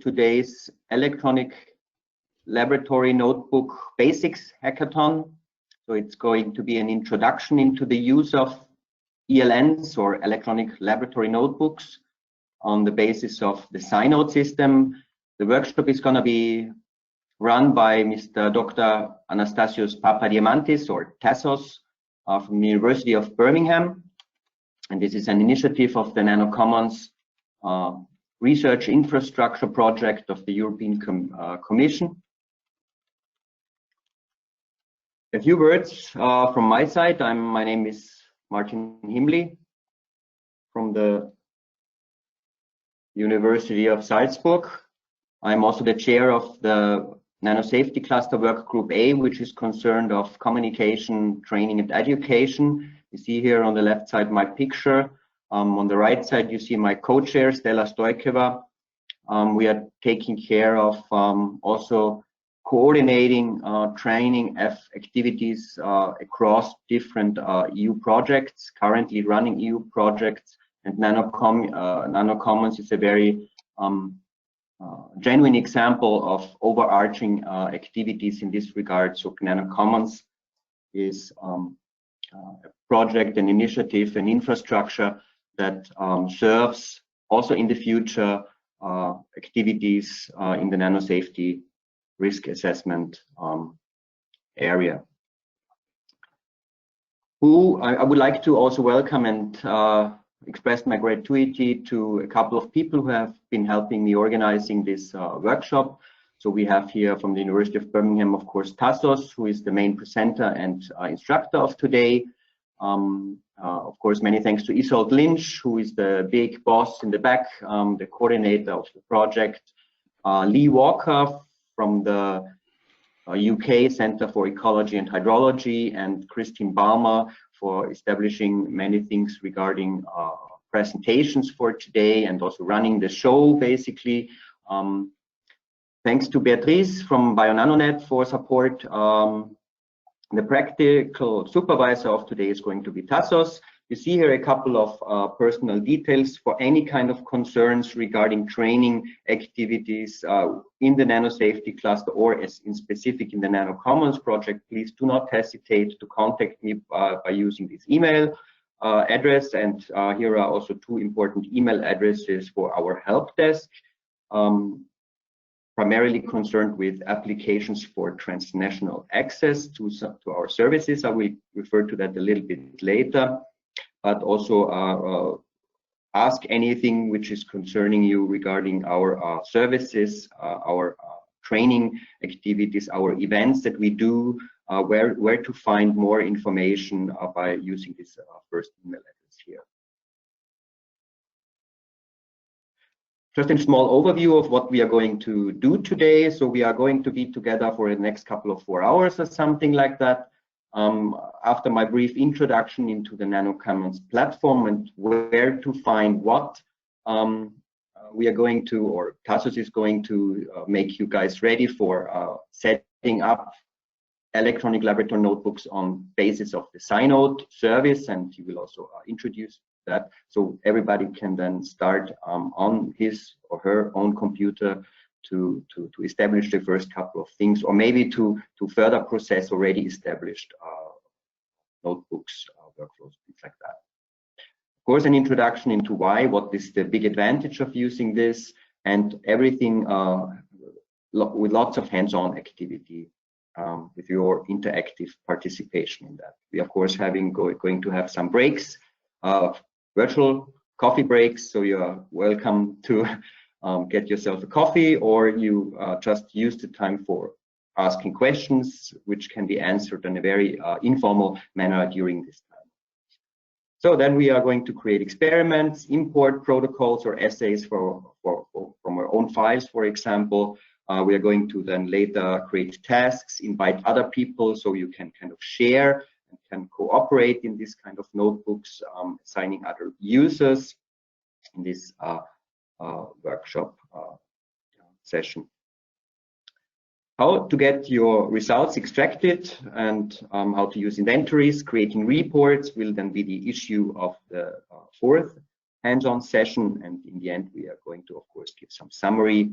today's Electronic Laboratory Notebook Basics Hackathon. So it's going to be an introduction into the use of ELNs, or Electronic Laboratory Notebooks, on the basis of the Synode system. The workshop is going to be run by Mr. Dr. Anastasios Papadiamantis, or Tassos, from the University of Birmingham. And this is an initiative of the NanoCommons research infrastructure project of the European Commission. A few words from my side. My name is Martin Himli from the University of Salzburg. I'm also the chair of the Nano Safety Cluster Work Group A, which is concerned of communication, training and education. You see here on the left side my picture. On the right side, you see my co-chair, Stella Stojkeva. We are taking care of also coordinating training activities across different EU projects, currently running EU projects. And NanoCommons is a very genuine example of overarching activities in this regard. So NanoCommons is a project, an initiative, an infrastructure that serves also in the future activities in the nano safety risk assessment area. I would like to also welcome and express my gratuity to a couple of people who have been helping me organizing this workshop. So we have here from the University of Birmingham, of course, Tassos, who is the main presenter and instructor of today. Of course, many thanks to Isolde Lynch, who is the big boss in the back, the coordinator of the project. Lee Walker from the UK Center for Ecology and Hydrology, and Christine Balmer for establishing many things regarding presentations for today and also running the show, basically. Thanks to Beatrice from BioNanoNet for support. The practical supervisor of today is going to be Tassos. You see here a couple of personal details for any kind of concerns regarding training activities in the nano safety cluster, or as in specific in the NanoCommons project. Please do not hesitate to contact me by using this email address. And here are also two important email addresses for our help desk, primarily concerned with applications for transnational access to our services. I will refer to that a little bit later. But also ask anything which is concerning you regarding our services, our training activities, our events that we do, where to find more information by using this first email address here. Just a small overview of what we are going to do today. So we are going to be together for the next couple of 4 hours or something like that. After my brief introduction into the NanoCommons platform and where to find what, we are going to, or Tassos is going to make you guys ready for setting up electronic laboratory notebooks on basis of the Synode service, and he will also introduce that, so everybody can then start on his or her own computer to establish the first couple of things, or maybe to further process already established notebooks, workflows, things like that. Of course, an introduction into what is the big advantage of using this, and everything with lots of hands-on activity with your interactive participation in that. We, of course, going to have some breaks, virtual coffee breaks, so you're welcome to get yourself a coffee, or you just use the time for asking questions, which can be answered in a very informal manner during this time. So then we are going to create experiments, import protocols or assays from our own files, for example. We are going to then later create tasks, invite other people so you can kind of share and can cooperate in this kind of notebooks, assigning other users in this workshop session. How to get your results extracted and how to use inventories, creating reports will then be the issue of the fourth hands-on session. And in the end, we are going to, of course, give some summary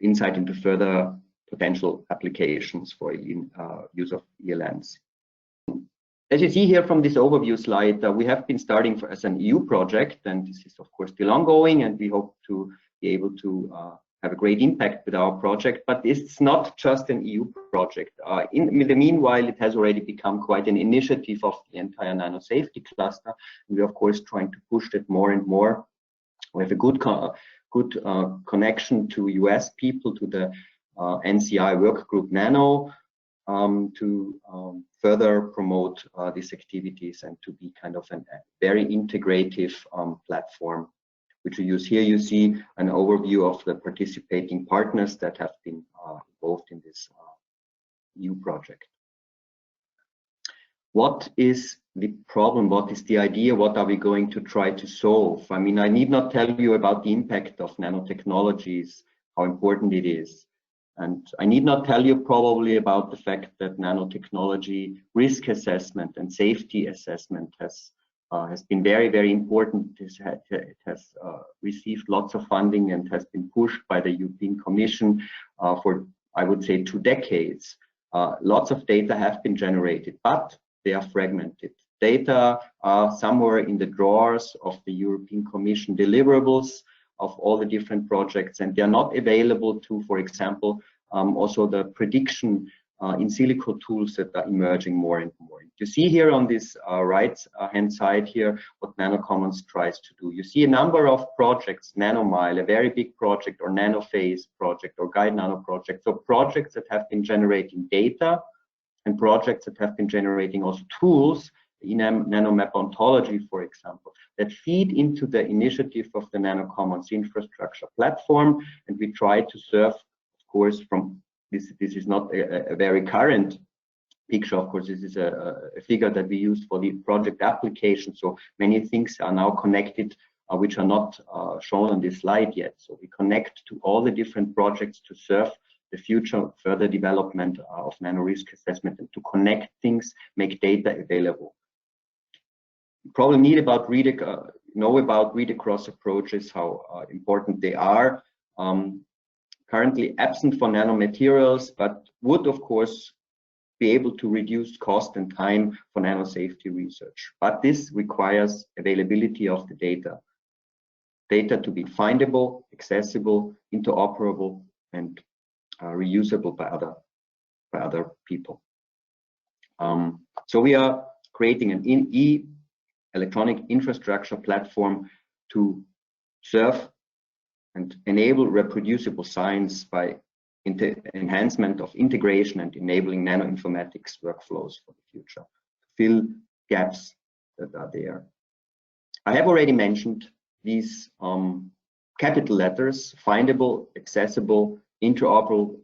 insight into further potential applications for use of ELNs. As you see here from this overview slide, we have been starting as an EU project, and this is of course still ongoing, and we hope to be able to have a great impact with our project. But it's not just an EU project. In the meanwhile, it has already become quite an initiative of the entire nano safety cluster. We're of course trying to push it more and more. We have a good connection to US people, to the NCI work group Nano, to further promote these activities and to be kind of a very integrative platform, which we use. Here you see an overview of the participating partners that have been involved in this EU project. What is the problem? What is the idea? What are we going to try to solve? I mean, I need not tell you about the impact of nanotechnologies, how important it is. And I need not tell you probably about the fact that nanotechnology risk assessment and safety assessment has been very, very important. It has received lots of funding and has been pushed by the European Commission for, I would say, 2 decades. Lots of data have been generated, but they are fragmented. Data are somewhere in the drawers of the European Commission deliverables of all the different projects, and they are not available to, for example, also the prediction in silico tools that are emerging more and more. You see here on this right hand side here what NanoCommons tries to do. You see a number of projects, NanoMile, a very big project, or NanoPhase project, or Guide Nano project. So projects that have been generating data and projects that have been generating also tools, in nanomap ontology, for example, that feed into the initiative of the NanoCommons infrastructure platform. And we try to serve, of course, from this is not a very current picture, of course. This is a figure that we used for the project application. So many things are now connected, which are not shown on this slide yet. So we connect to all the different projects to serve the future further development of nano risk assessment, and to connect things, make data available. You probably know about read-across approaches, how important they are. Currently absent for nanomaterials, but would of course be able to reduce cost and time for nano safety research. But this requires availability of the data. Data to be findable, accessible, interoperable, and reusable by other people. So we are creating an electronic infrastructure platform to serve and enable reproducible science by enhancement of integration and enabling nanoinformatics workflows for the future, to fill gaps that are there. I have already mentioned these capital letters: findable, accessible, interoperable,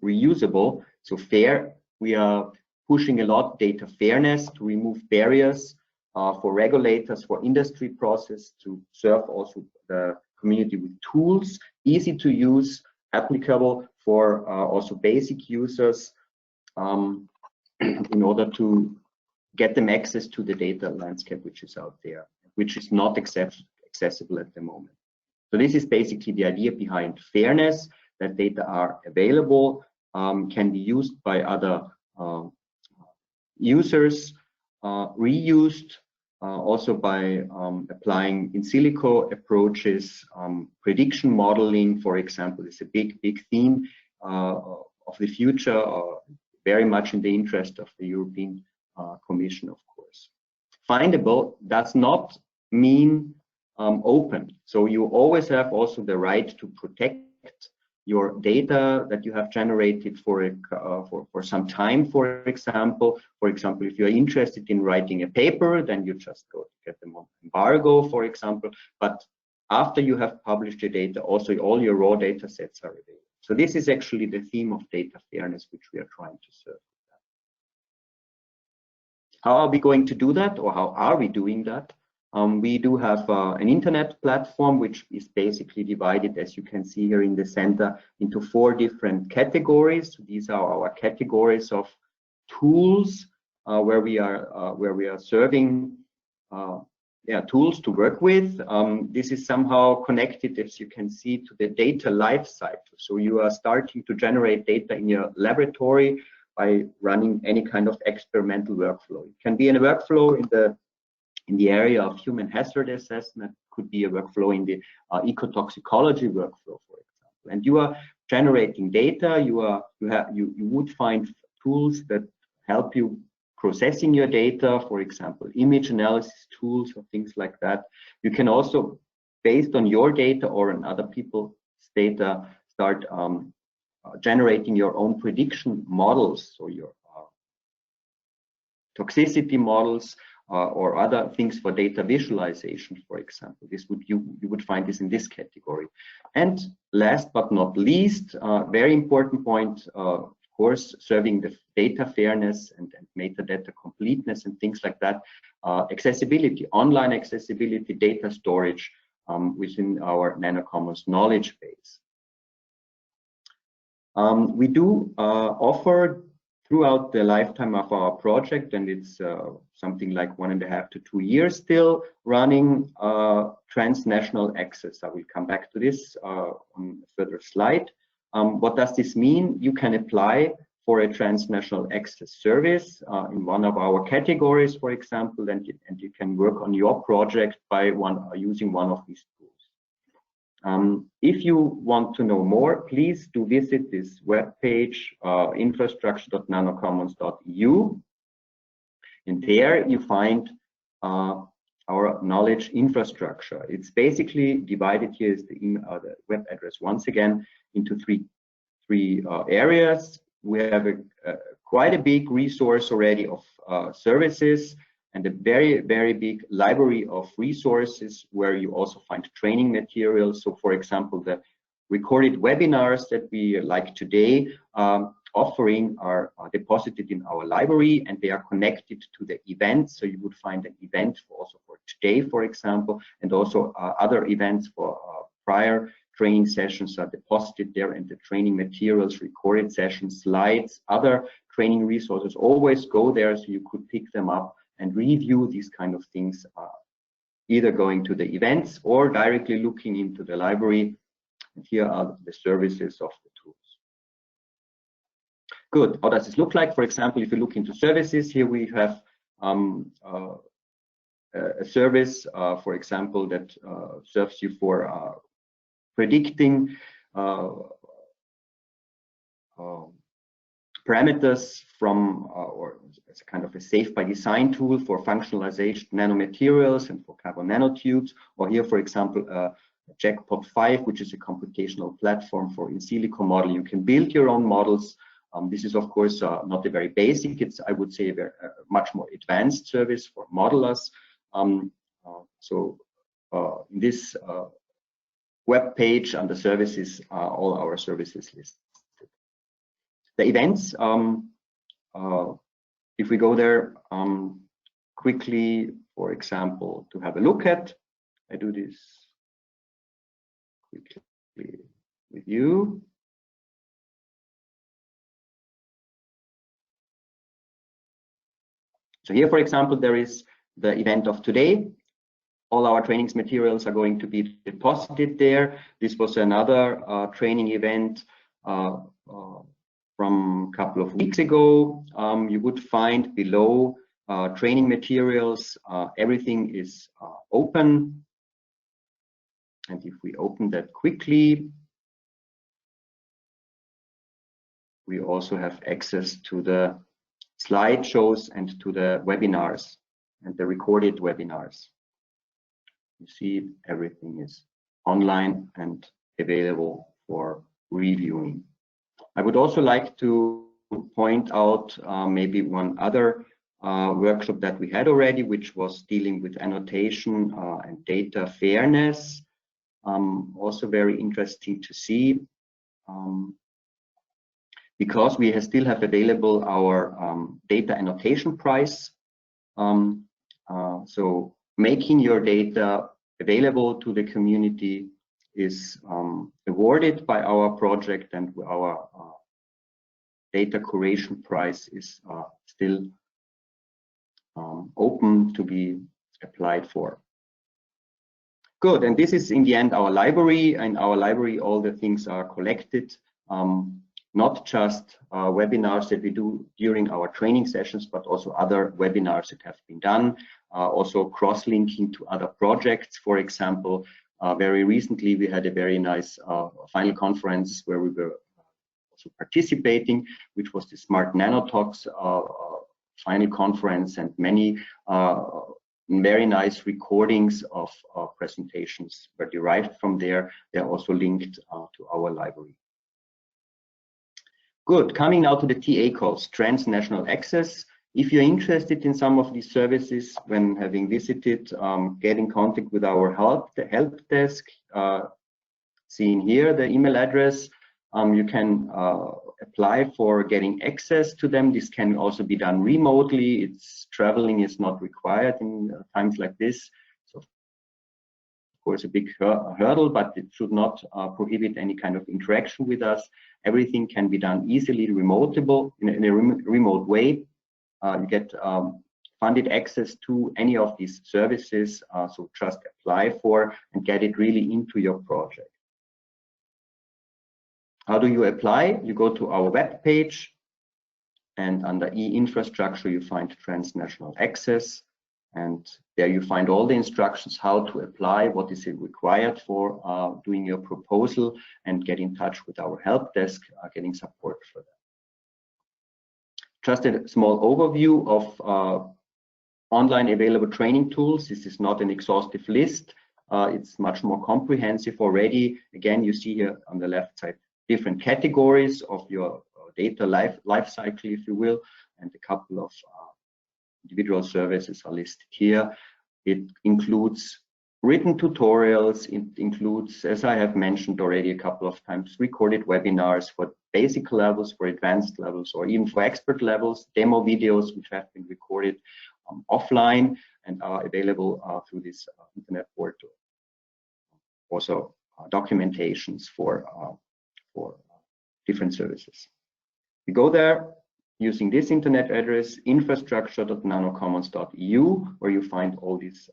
reusable. So fair, we are pushing a lot data fairness to remove barriers for regulators, for industry process, to serve also the community with tools, easy to use, applicable for also basic users, in order to get them access to the data landscape which is out there, which is not accessible at the moment. So this is basically the idea behind fairness, that data are available, can be used by other users, reused, also by applying in silico approaches. Prediction modeling, for example, is a big theme of the future, very much in the interest of the European Commission, of course. Findable does not mean open. So you always have also the right to protect your data that you have generated for some time, for example. For example, if you're interested in writing a paper, then you just go to get them on embargo, for example. But after you have published your data, also all your raw data sets are available. So this is actually the theme of data fairness, which we are trying to serve. How are we going to do that, or how are we doing that? We do have an internet platform, which is basically divided, as you can see here in the center, into 4 different categories. These are our categories of tools where we are serving tools to work with. This is somehow connected, as you can see, to the data life cycle. So you are starting to generate data in your laboratory by running any kind of experimental workflow. It can be a workflow in the area of human hazard assessment, could be a workflow in the ecotoxicology workflow, for example. And you are generating data. You would find tools that help you processing your data, for example, image analysis tools or things like that. You can also, based on your data or on other people's data, start generating your own prediction models, so your toxicity models or other things for data visualization, for example. This would you would find this in this category. And last but not least, very important point, of course, serving the data fairness and metadata completeness and things like that. Accessibility, online accessibility, data storage within our NanoCommons knowledge base. We do offer throughout the lifetime of our project, and it's something like 1.5 to 2 years still running, transnational access. I will come back to this on a further slide. What does this mean? You can apply for a transnational access service in one of our categories, for example, and you can work on your project by using one of these tools. If you want to know more, please do visit this webpage, infrastructure.nanocommons.eu. And there you find our knowledge infrastructure. It's basically divided, here is the web address once again, into three areas. We have quite a big resource already of services, and a very, very big library of resources where you also find training materials. So, for example, the recorded webinars that we like today offering are deposited in our library, and they are connected to the events. So you would find an event also for today, for example, and also other events for prior training sessions are deposited there, and the training materials, recorded sessions, slides, other training resources always go there, so you could pick them up and review these kind of things, either going to the events or directly looking into the library. And here are the services of the tools. Good. How does this look like? For example, if you look into services, here we have a service, for example, that serves you for predicting parameters from, or it's a kind of a safe by design tool for functionalization nanomaterials and for carbon nanotubes. Or here, for example, Jackpot 5, which is a computational platform for in silico model. You can build your own models. This is, of course, not a very basic, it's, I would say, a very, much more advanced service for modelers. In this web page under services, all our services listed. The events, if we go there quickly, for example, to have a look at, I do this quickly with you. So here, for example, there is the event of today. All our trainings materials are going to be deposited there. This was another training event from a couple of weeks ago. You would find below training materials, everything is open. And if we open that quickly, we also have access to the slideshows and to the webinars and the recorded webinars. You see, everything is online and available for reviewing. I would also like to point out maybe one other workshop that we had already, which was dealing with annotation and data fairness. Also very interesting to see, because we still have available our data annotation prize. So making your data available to the community is awarded by our project, and our data curation prize is still open to be applied for. Good, and this is in the end our library. In our library, all the things are collected, not just webinars that we do during our training sessions, but also other webinars that have been done, also cross-linking to other projects. For example, very recently we had a very nice final conference where we were also participating, which was the Smart Nanotalks final conference, and many very nice recordings of presentations were derived from there. They're also linked to our library. Good, coming now to the TA codes, transnational access. If you're interested in some of these services, when having visited, get in contact with our help desk. Seen here the email address. You can apply for getting access to them. This can also be done remotely. Traveling is not required in times like this. So, of course, a big hurdle, but it should not prohibit any kind of interaction with us. Everything can be done easily, remotable in a remote way. You get funded access to any of these services. So just apply for and get it really into your project. How do you apply? You go to our web page, and under e-infrastructure you find transnational access, and there you find all the instructions how to apply, what is it required for doing your proposal, and get in touch with our help desk, getting support for that. Just a small overview of online available training tools. This is not an exhaustive list. It's much more comprehensive already. Again, you see here on the left side different categories of your data life cycle, if you will, and a couple of individual services are listed here. It includes written tutorials. It includes, as I have mentioned already a couple of times, recorded webinars for basic levels, for advanced levels, or even for expert levels, demo videos which have been recorded offline and are available through this internet portal. Also documentations for different services. You go there using this internet address, infrastructure.nanocommons.eu, where you find all these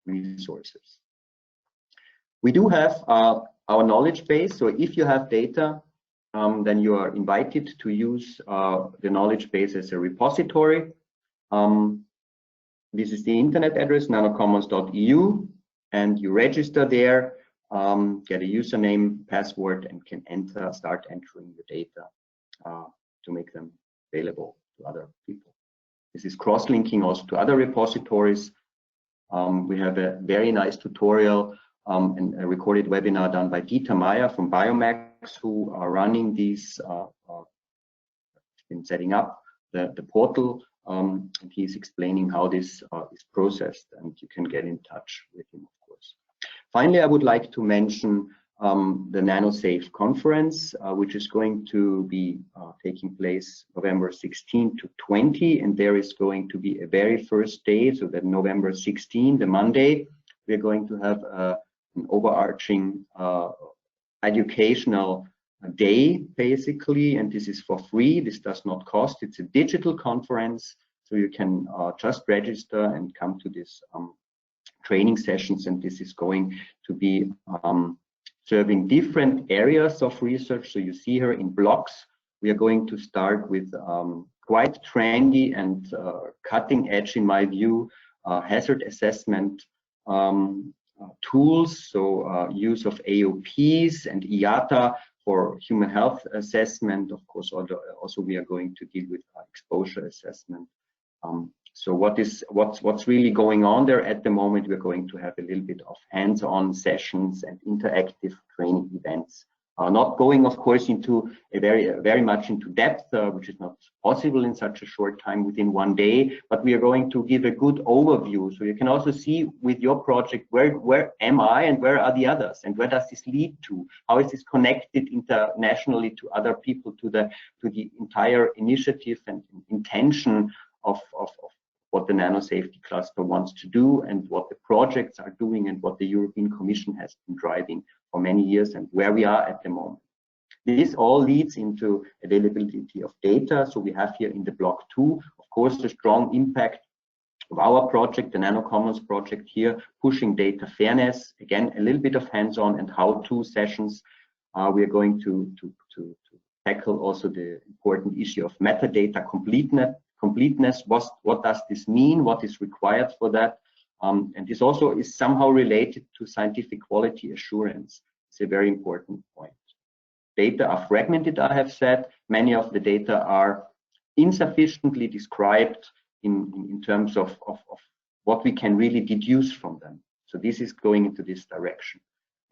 resources. We do have our knowledge base, so if you have data, then you are invited to use the knowledge base as a repository. This is the internet address, nanocommons.eu, and you register there, get a username, password, and can start entering your data to make them available to other people. This is cross-linking also to other repositories. We have a very nice tutorial and a recorded webinar done by Dieter Meyer from Biomax, who are running these, in setting up the portal, and he's explaining how this is processed, and you can get in touch with him, of course. Finally, I would like to mention the NanoSafe conference, which is going to be taking place November 16 to 20, and there is going to be a very first day, so that November 16, the Monday, we're going to have an overarching educational day, basically, and this is for free. This does not cost. It's a digital conference, so you can just register and come to this training sessions, and this is going to be serving different areas of research. So you see here in blocks, we are going to start with quite trendy and cutting edge, in my view, hazard assessment tools. So use of AOPs and IATA for human health assessment. Of course, also we are going to deal with exposure assessment. So what's really going on there at the moment? We're going to have a little bit of hands-on sessions and interactive training events. Not going, of course, into a very much into depth, which is not possible in such a short time within one day. But we are going to give a good overview, so you can also see with your project where am I and where are the others, and where does this lead to? How is this connected internationally to other people, to the entire initiative and intention of what the nanosafety cluster wants to do, and what the projects are doing, and what the European Commission has been driving for many years, and where we are at the moment. This all leads into availability of data. So we have here in the block 2, of course, the strong impact of our project, the NanoCommons project here, pushing data fairness. Again, a little bit of hands-on and how-to sessions. We are going to tackle also the important issue of metadata completeness. What does this mean? What is required for that? And this also is somehow related to scientific quality assurance. It's a very important point. Data are fragmented, I have said. Many of the data are insufficiently described in terms of what we can really deduce from them. So this is going into this direction.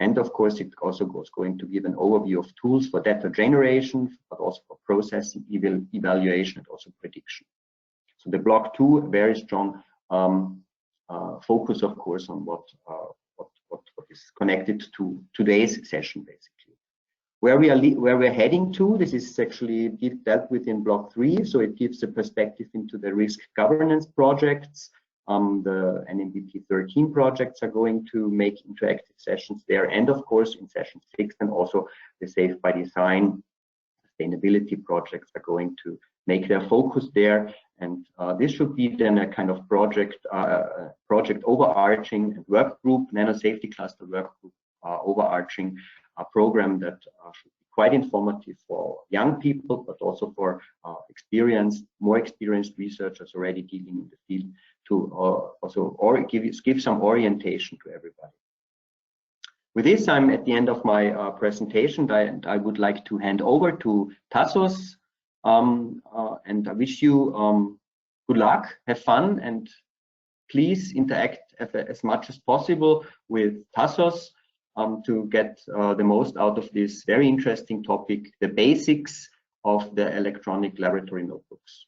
And of course, it also going to give an overview of tools for data generation, but also for processing, evaluation, and also prediction. So the block 2, very strong focus, of course, on what is connected to today's session, basically. Where we're heading to, this is actually dealt with in block 3, so it gives a perspective into the risk governance projects. The NMBP 13 projects are going to make interactive sessions there, and of course in session 6, and also the Safe by Design sustainability projects are going to make their focus there. And this should be then a kind of project overarching and work group, nano safety cluster work group overarching program that should be quite informative for young people, but also for more experienced researchers already dealing in the field, to also give some orientation to everybody. With this, I'm at the end of my presentation, and I would like to hand over to Tassos, and I wish you good luck, have fun, and please interact as much as possible with Tassos to get the most out of this very interesting topic, the basics of the electronic laboratory notebooks.